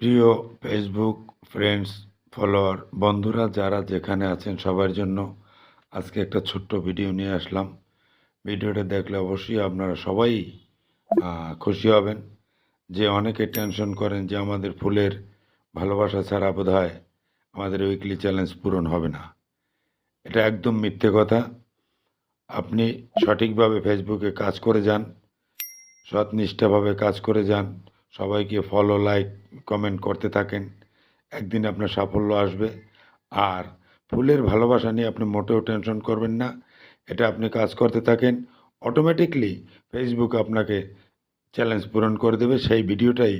প্রিয় Facebook friends, follower, বন্ধুরা যারা যেখানে আছেন সবার জন্য আজকে একটা ছোট্ট ভিডিও নিয়ে আসলাম। ভিডিওটা দেখলে অবশ্যই আপনারা সবাই খুশি হবেন। যে অনেকে টেনশন করেন যে আমাদের ফুলের ভালোবাসা ছাড়া বোধহয় আমাদের উইকলি চ্যালেঞ্জ পূরণ হবে না। এটা একদম মিথ্যে কথা। আপনি সঠিকভাবে ফেসবুকে কাজ করে যান, সৎনিষ্ঠাভাবে কাজ করে যান, সবাইকে ফলো, লাইক, কমেন্ট করতে থাকেন। একদিন আপনার সাফল্য আসবে। আর ফুলের ভালোবাসা নিয়ে আপনি মোটেও টেনশন করবেন না। এটা আপনি কাজ করতে থাকেন, অটোমেটিকলি ফেসবুক আপনাকে চ্যালেঞ্জ পূরণ করে দেবে। সেই ভিডিওটাই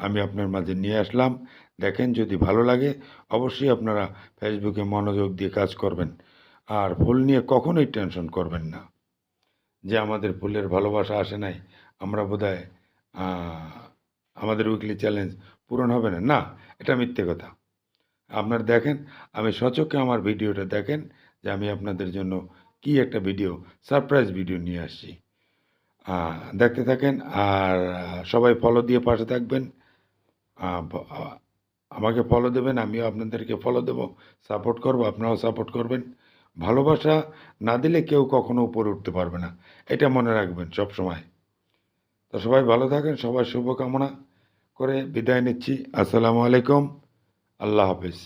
আমি আপনার মাঝে নিয়ে আসলাম। দেখেন, যদি ভালো লাগে অবশ্যই আপনারা ফেসবুকে মনোযোগ দিয়ে কাজ করবেন। আর ফুল নিয়ে কখনোই টেনশন করবেন না যে আমাদের ফুলের ভালোবাসা আসে নাই, আমরা বোধহয় আমাদের উইকলি চ্যালেঞ্জ পূরণ হবে না। না, এটা মিথ্যে কথা। আপনার দেখেন, আমি সচক্ষে আমার ভিডিওটা দেখেন যে আমি আপনাদের জন্য কি একটা ভিডিও, সারপ্রাইজ ভিডিও নিয়ে আসছি। দেখতে থাকেন। আর সবাই ফলো দিয়ে পাশে থাকবেন। আমাকে ফলো দেবেন, আমিও আপনাদেরকে ফলো দেব, সাপোর্ট করব, আপনারাও সাপোর্ট করবেন। ভালোবাসা না দিলে কেউ কখনো উপরে উঠতে পারবে না, এটা মনে রাখবেন সব সময়। তো সবাই ভালো থাকেন, সবার শুভকামনা করে বিদায় নিচ্ছি। আসসালামু আলাইকুম, আল্লাহ হাফিজ।